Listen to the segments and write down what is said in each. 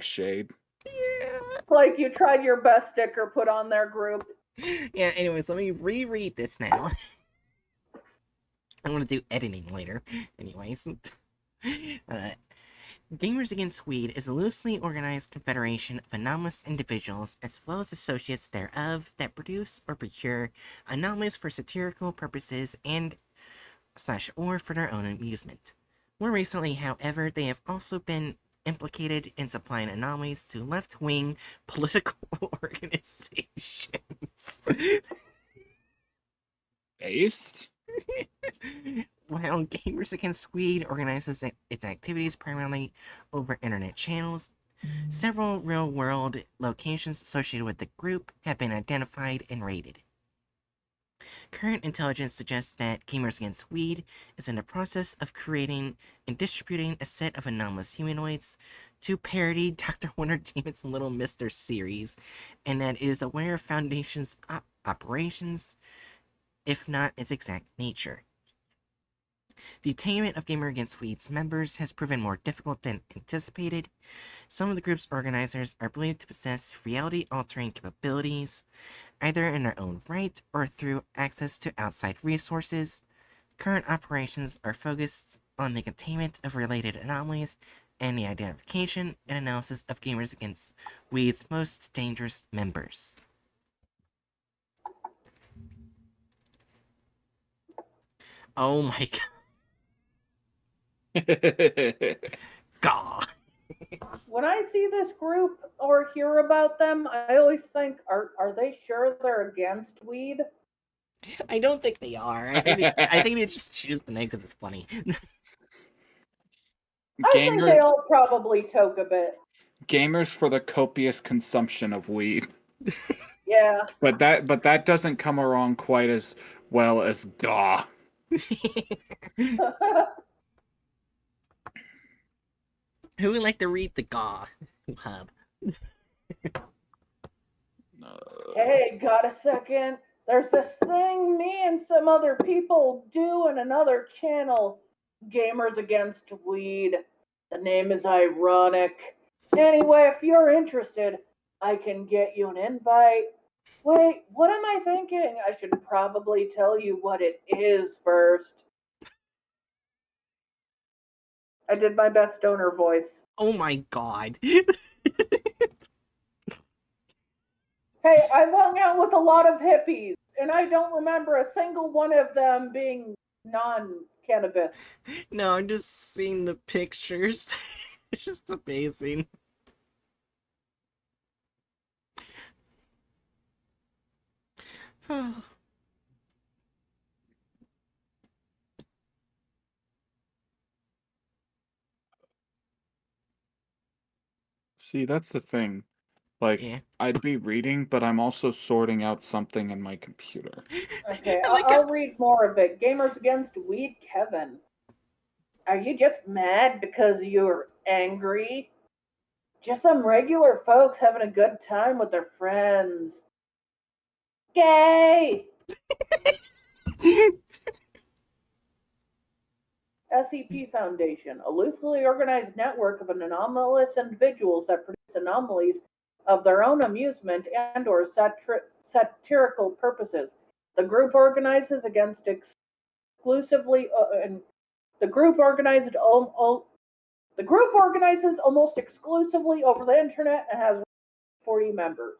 Thanks, Shade. It's like you tried your best sticker put on their group. Yeah, anyways, let me reread this now. I want to do editing later. Anyways. Gamers Against Weed is a loosely organized confederation of anomalous individuals, as well as associates thereof, that produce or procure anomalies for satirical purposes and /or for their own amusement. More recently, however, they have also been implicated in supplying anomalies to left-wing political organizations. Based? While Gamers Against Weed organizes its activities primarily over internet channels, several real-world locations associated with the group have been identified and raided. Current intelligence suggests that Gamers Against Weed is in the process of creating and distributing a set of anomalous humanoids to parody Dr. Wonder Demon's Little Mister series, and that it is aware of Foundation's operations, if not its exact nature. The attainment of Gamer Against Weed's members has proven more difficult than anticipated. Some of the group's organizers are believed to possess reality-altering capabilities, either in their own right or through access to outside resources. Current operations are focused on the containment of related anomalies and the identification and analysis of Gamers Against Weed's most dangerous members. Oh my god. When I see this group or hear about them, I always think, are they sure they're against weed? I don't think they are. I think they just choose the name because it's funny. I think they all probably toke a bit. Gamers for the copious consumption of weed. Yeah. But that doesn't come along quite as well as GAW. Who would like to read the GAW hub? Hey, got a second? There's this thing me and some other people do in another channel. Gamers Against Weed. The name is ironic. Anyway, if you're interested, I can get you an invite. Wait, what am I thinking? I should probably tell you what it is first. I did my best stoner voice. Oh my god. Hey, I've hung out with a lot of hippies, and I don't remember a single one of them being non-cannabis. No, I'm just seeing the pictures. It's just amazing. See, that's the thing. Like, yeah. I'd be reading, but I'm also sorting out something in my computer. Okay, I'll read more of it. Gamers Against Weed Kevin. Are you just mad because you're angry? Just some regular folks having a good time with their friends. Gay! SCP Foundation, a loosely organized network of anomalous individuals that produce anomalies of their own amusement and or satirical purposes. The group organizes against exclusively the group organizes almost exclusively over the internet and has 40 members.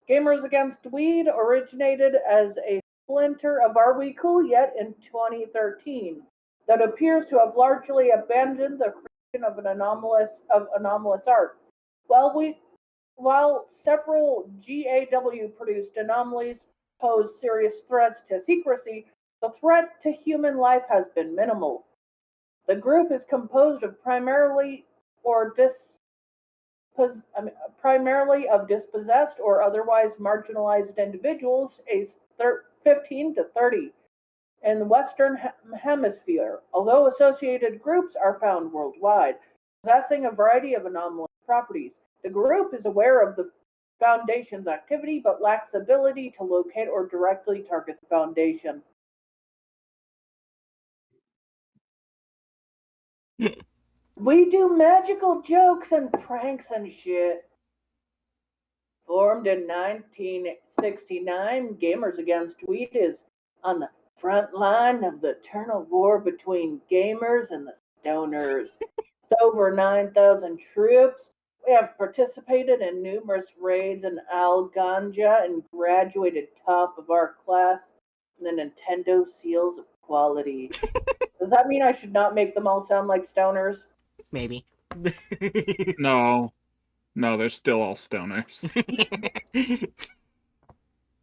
Gamers Against Weed originated as a splinter of Are We Cool Yet in 2013 that appears to have largely abandoned the creation of anomalous art. While several GAW-produced anomalies pose serious threats to secrecy, the threat to human life has been minimal. The group is composed of primarily of dispossessed or otherwise marginalized individuals aged 15 to 30 in the Western Hemisphere, although associated groups are found worldwide, possessing a variety of anomalous properties. The group is aware of the Foundation's activity, but lacks the ability to locate or directly target the Foundation. We do magical jokes and pranks and shit. Formed in 1969, Gamers Against Weed is on the front line of the eternal war between gamers and the stoners. With over 9,000 troops, we have participated in numerous raids in Alganja and graduated top of our class in the Nintendo Seals of Quality. Does that mean I should not make them all sound like stoners? Maybe. No. No, they're still all stoners.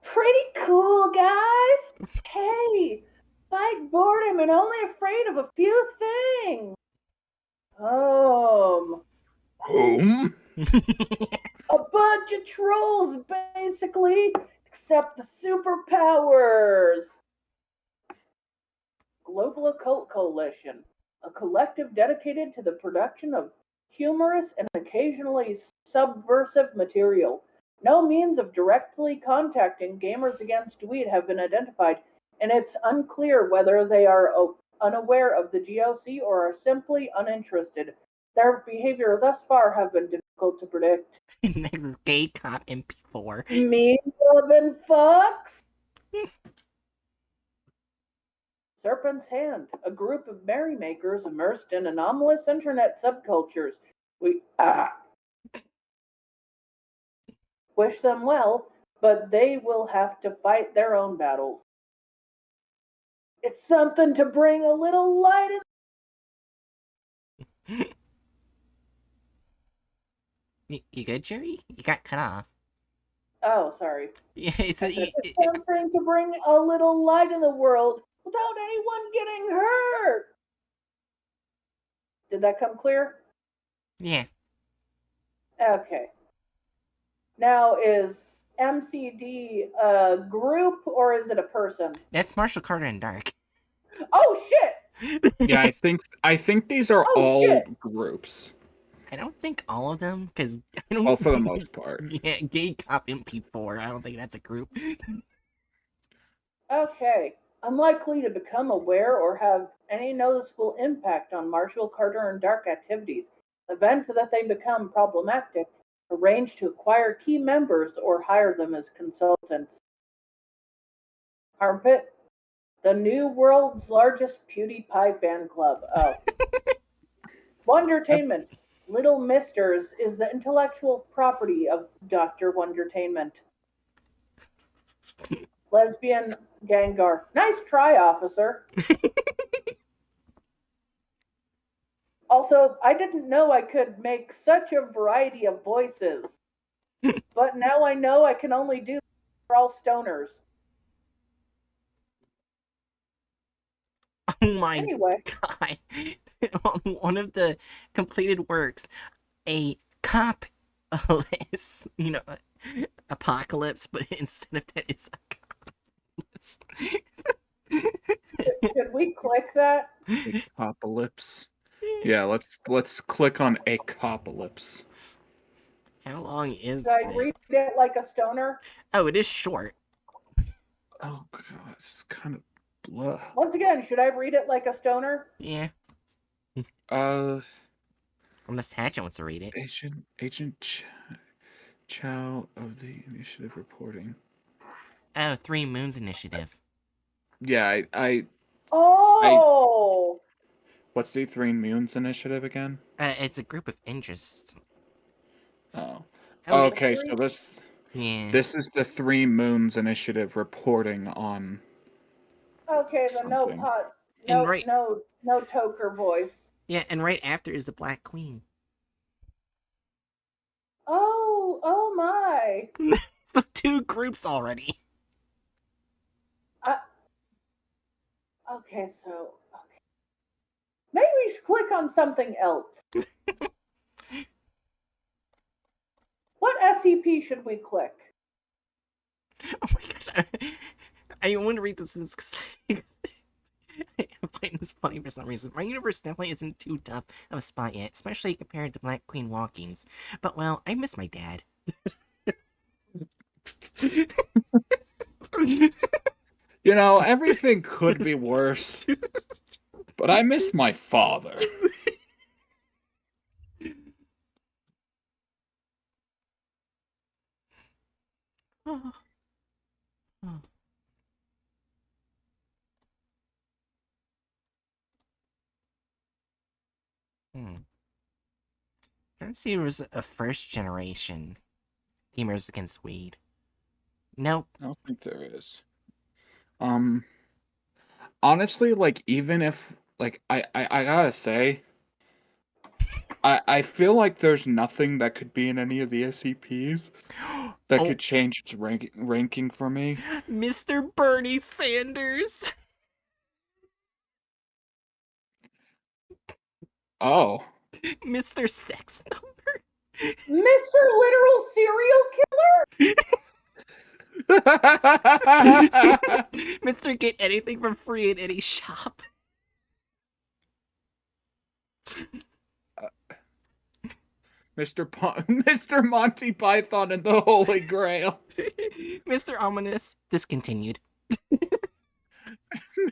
Pretty cool, guys. Hey, fight boredom and only afraid of a few things. Home. Home? A bunch of trolls, basically, except the superpowers. Global Occult Coalition, a collective dedicated to the production of humorous and occasionally subversive material. No means of directly contacting Gamers Against Weed have been identified, and it's unclear whether they are unaware of the GOC or are simply uninterested. Their behavior thus far have been difficult to predict. Next is Gay Cop MP4. Me loving fucks? Serpent's Hand, a group of merrymakers immersed in anomalous internet subcultures. We wish them well, but they will have to fight their own battles. It's something to bring a little light in. You good, Jerry? You got cut off. Oh, sorry. Yeah, it's something to bring a little light in the world without anyone getting hurt. Did that come clear? Yeah. Okay. Now, is MCD a group or is it a person? That's Marshall Carter and Dark. Oh shit! Yeah, I think these are all shit. groups. I don't think all of them, because I don't. Well, for the most part. Yeah, Gay Cop MP4. I don't think that's a group. Okay. Unlikely to become aware or have any noticeable impact on Marshall Carter and Dark activities. Events that they become problematic, arrange to acquire key members or hire them as consultants. Armpit, the new world's largest PewDiePie fan club. Oh. Wondertainment. Little Misters is the intellectual property of Dr. Wondertainment. Lesbian Gengar. Nice try, officer. Also, I didn't know I could make such a variety of voices. But now I know I can only do for all stoners. Oh my Anyway. god. On one of the completed works, a cop list, apocalypse, but instead of that, it's a cop list. Should we click that? Apocalypse. Yeah, let's click on Apocalypse. How long is Should I read it like a stoner? Oh, it is short. Oh god, it's kind of blah. Once again, should I read it like a stoner? Yeah. Unless Hatchet wants to read it. Agent Chow of the Initiative reporting. Oh, 3 Moons Initiative. Yeah, Oh! What's the 3 Moons Initiative again? It's a group of interest. Oh. Oh, Okay, so this is the 3 Moons Initiative reporting on. Okay, the something. no toker voice. Yeah, and right after is the Black Queen. Oh my. So 2 groups already. Okay. Maybe we should click on something else. What SCP should we click? Oh my gosh. I want to read this because I find this funny for some reason. My universe definitely isn't too tough of a spot yet, especially compared to Black Queen walkings. But, well, I miss my dad. Everything could be worse. But I miss my father. Oh. Let's see, it was a first generation Gamers Against Weed. Nope. I don't think there is. Honestly, like, even if, like, I gotta say, I feel like there's nothing that could be in any of the SCPs that could change its ranking for me. Mr. Bernie Sanders! Oh. Mr. Sex Number? Mr. Literal Serial Killer? Mr. Get anything for free in any shop. Mr. Monty Python and the Holy Grail. Mr. Ominous, discontinued.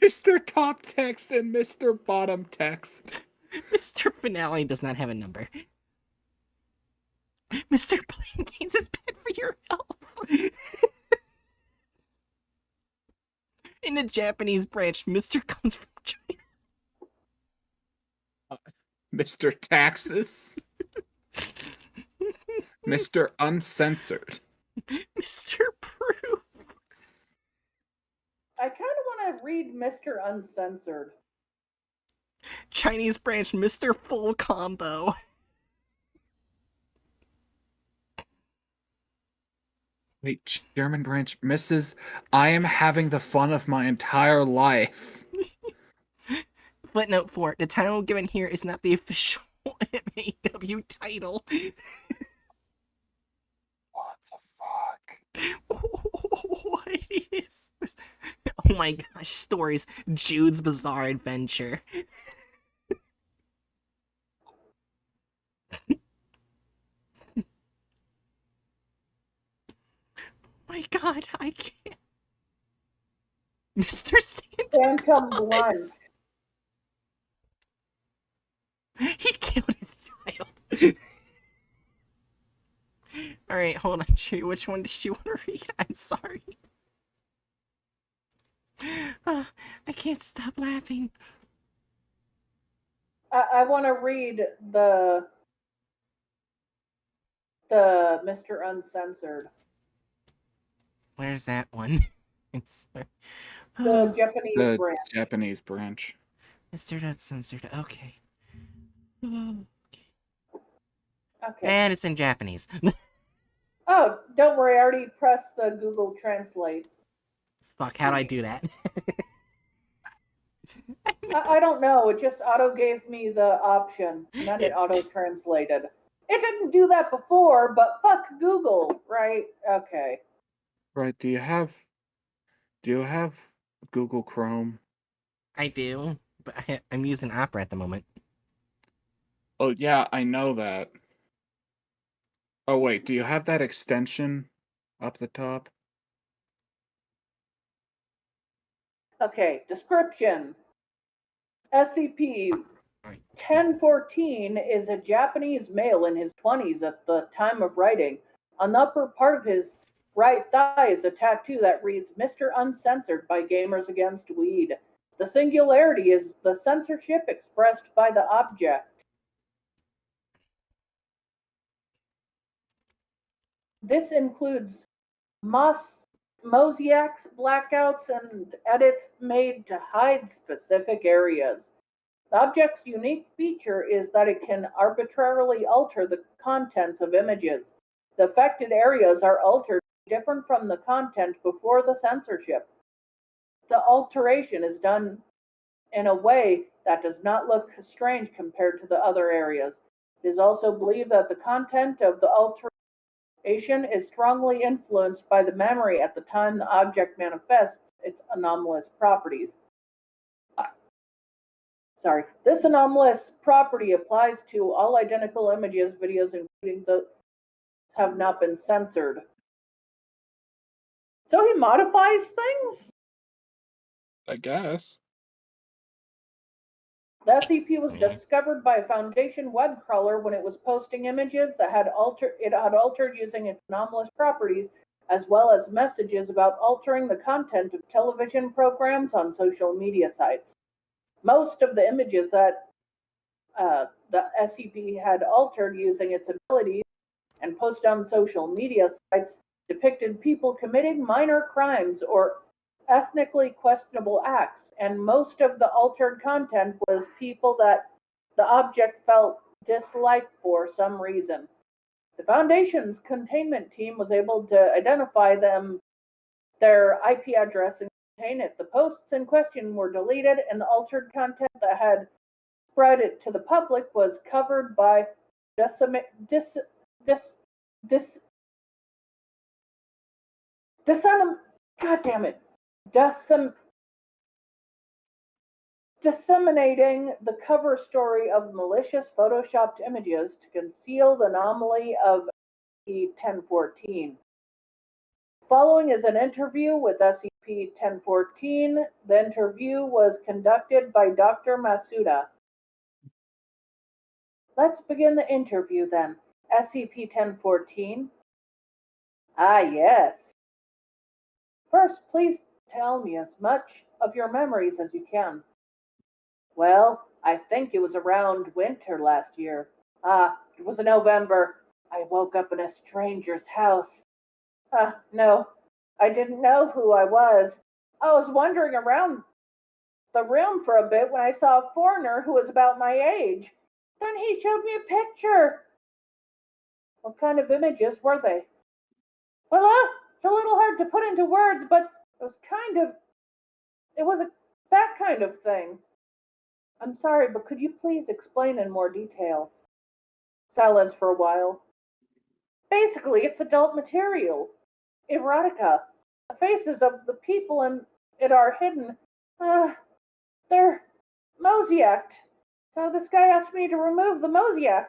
Mr. Top Text and Mr. Bottom Text. Mr. Finale does not have a number. Mr. Playing Games is bad for your health. In the Japanese branch, Mr. comes from China. Mr. Taxes. Mr. Uncensored. Mr. Proof. I kind of want to read Mr. Uncensored. Chinese branch, Mr. Full Combo. Wait, German branch, Mrs. I am having the fun of my entire life. Footnote 4. The title given here is not the official MAW title. What the fuck? What is this? Oh my gosh, stories. Jude's Bizarre Adventure. My god, I can't. Mr. Phantom Blunt. He killed his child. Alright, hold on, Chewie. Which one does she want to read? I'm sorry. I can't stop laughing. I want to read the Mr. Uncensored. Where's that one? It's The Japanese branch. Japanese branch. Mr. Uncensored. Okay. Okay. And it's in Japanese. Oh, don't worry. I already pressed the Google Translate. Fuck, how'd I do that? I don't know. It just auto gave me the option, and then it auto translated. It didn't do that before, but fuck Google, right? Okay. Right, do you have Google Chrome? I do, but I'm using Opera at the moment. Oh yeah, I know that. Oh wait, do you have that extension up the top? Okay, description. SCP-1014 is a Japanese male in his 20s at the time of writing. On the upper part of his right thigh is a tattoo that reads Mr. Uncensored by Gamers Against Weed. The singularity is the censorship expressed by the object. This includes mosaics, blackouts, and edits made to hide specific areas. The object's unique feature is that it can arbitrarily alter the contents of images. The affected areas are altered different from the content before the censorship. The alteration is done in a way that does not look strange compared to the other areas. It is also believed that the content of the alteration is strongly influenced by the memory at the time the object manifests its anomalous properties. This anomalous property applies to all identical images, videos, including those that have not been censored. So he modifies things? I guess. The SCP was discovered by a Foundation web crawler when it was posting images that it had altered using its anomalous properties as well as messages about altering the content of television programs on social media sites. Most of the images that the SCP had altered using its abilities and posted on social media sites depicted people committing minor crimes or ethnically questionable acts, and most of the altered content was people that the object felt dislike for some reason. The Foundation's containment team was able to identify their IP address and contain it. The posts in question were deleted, and the altered content that had spread it to the public was covered by disseminating the cover story of malicious photoshopped images to conceal the anomaly of SCP-1014. Following is an interview with SCP-1014. The interview was conducted by Dr. Masuda. Let's begin the interview then. SCP-1014. Ah, yes. First, please tell me as much of your memories as you can. Well, I think it was around winter last year. It was in November. I woke up in a stranger's house. No, I didn't know who I was. I was wandering around the room for a bit when I saw a foreigner who was about my age. Then he showed me a picture. What kind of images were they? Well, it's a little hard to put into words, but it was that kind of thing. I'm sorry, but could you please explain in more detail? Silence for a while. Basically, it's adult material. Erotica. The faces of the people in it are hidden. They're mosaicked. So this guy asked me to remove the mosaic.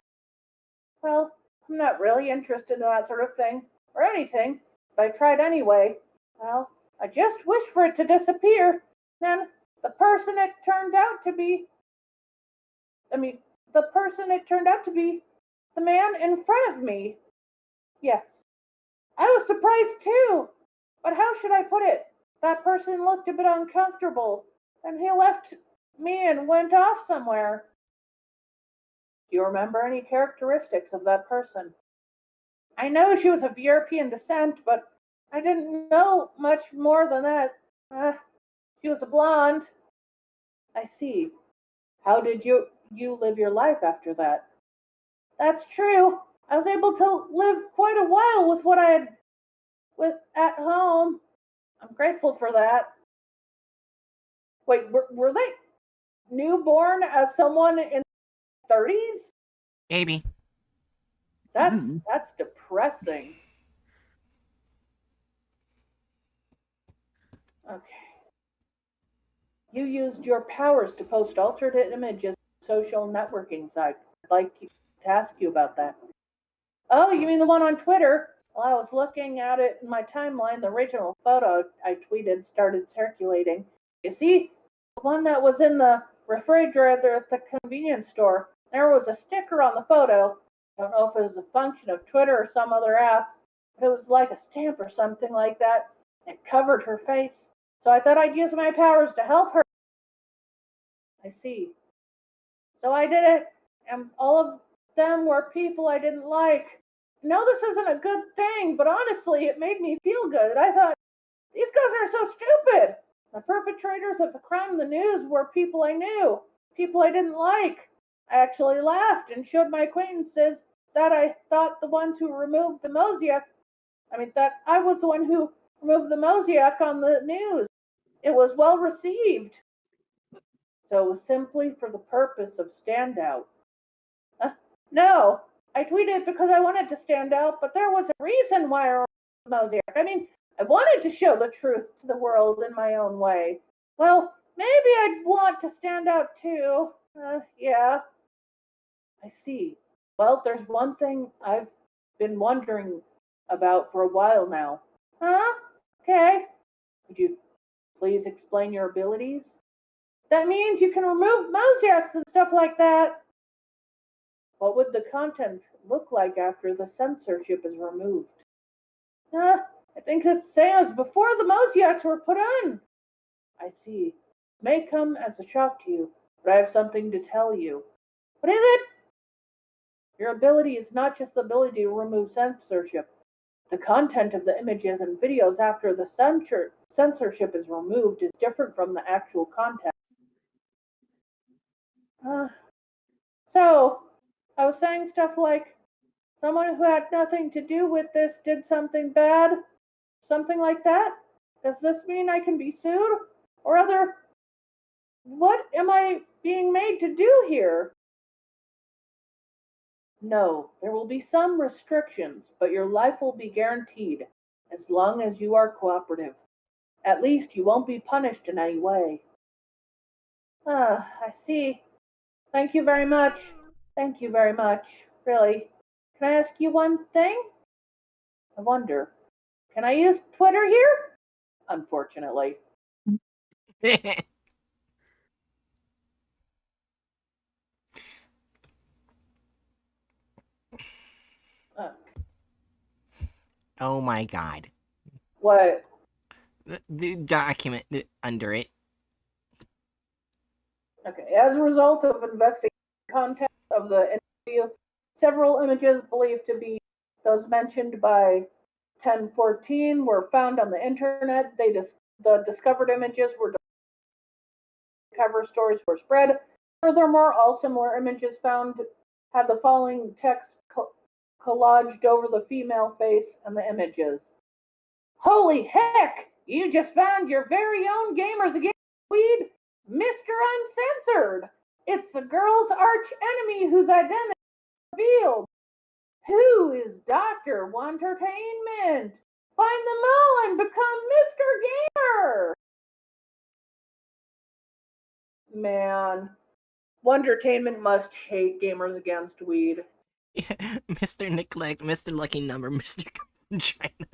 Well, I'm not really interested in that sort of thing, or anything, but I tried anyway. Well, I just wish for it to disappear. Then the person it turned out to be the man in front of me. Yes. I was surprised too. But how should I put it? That person looked a bit uncomfortable, and he left me and went off somewhere. Do you remember any characteristics of that person? I know she was of European descent, but I didn't know much more than that. She was a blonde. I see. How did you live your life after that? That's true. I was able to live quite a while with what I had at home. I'm grateful for that. Wait, were they newborn as someone in their 30s? Maybe. That's depressing. Okay. You used your powers to post altered images on social networking sites. I'd like to ask you about that. Oh, you mean the one on Twitter? Well, I was looking at it in my timeline. The original photo I tweeted started circulating. You see, the one that was in the refrigerator at the convenience store. There was a sticker on the photo. I don't know if it was a function of Twitter or some other app, but it was like a stamp or something like that. It covered her face. So I thought I'd use my powers to help her. I see. So I did it, and all of them were people I didn't like. No, this isn't a good thing, but honestly, it made me feel good. I thought, these guys are so stupid. The perpetrators of the crime in the news were people I knew, people I didn't like. I actually laughed and showed my acquaintances that I thought the ones who removed the mosaic, that I was the one who removed the mosaic on the news. It was well received. So it was simply for the purpose of standout. No, I tweeted because I wanted to stand out, but there was a reason why I removed the mosaic. I wanted to show the truth to the world in my own way. Well, maybe I'd want to stand out too. Yeah. I see. Well, there's one thing I've been wondering about for a while now. Huh? Okay. Could you please explain your abilities? That means you can remove mosaics and stuff like that. What would the content look like after the censorship is removed? I think it's the same as before the Mosaics were put on. I see. It may come as a shock to you, but I have something to tell you. What is it? Your ability is not just the ability to remove censorship. The content of the images and videos after the censorship is removed is different from the actual content. So, I was saying stuff like, someone who had nothing to do with this did something bad, something like that? Does this mean I can be sued? Or other, what am I being made to do here? No, there will be some restrictions, but your life will be guaranteed as long as you are cooperative. At least you won't be punished in any way. I see. Thank you very much. Thank you very much. Really. Can I ask you one thing? I wonder, can I use Twitter here? Unfortunately. Oh my god. What? The document under it. Okay. As a result of investigating content of the interview, several images believed to be those mentioned by 1014 were found on the internet. The discovered images were cover stories were spread. Furthermore, all similar images found had the following text collaged over the female face and the images. Holy heck! You just found your very own Gamers Against Weed, Mr. Uncensored! It's the girl's arch enemy whose identity is revealed. Who is Dr. Wondertainment? Find them all and become Mr. Gamer! Man, Wondertainment must hate Gamers Against Weed. Mr. Neglect, Mr. Lucky Number, Mr. China,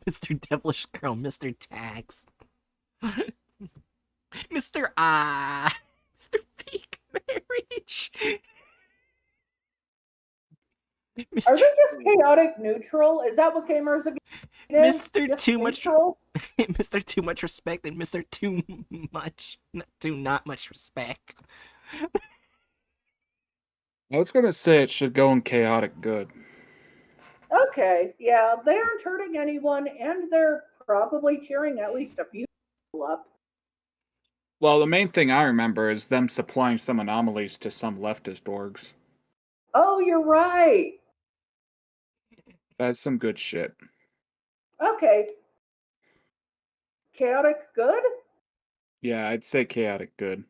Mr. Devilish Girl, Mr. Tax, Mr. Mr. Fake Marriage, Are they just chaotic neutral? Is that what Gamers Against Weed is? Mr. Just Too Much, neutral? Mr. Too Much Respect, and Mr. Too Not Much Respect. I was gonna say it should go in chaotic good. Okay, yeah, they aren't hurting anyone, and they're probably cheering at least a few people up. Well, the main thing I remember is them supplying some anomalies to some leftist orgs. Oh, you're right. That's some good shit. Okay. Chaotic good? Yeah, I'd say chaotic good.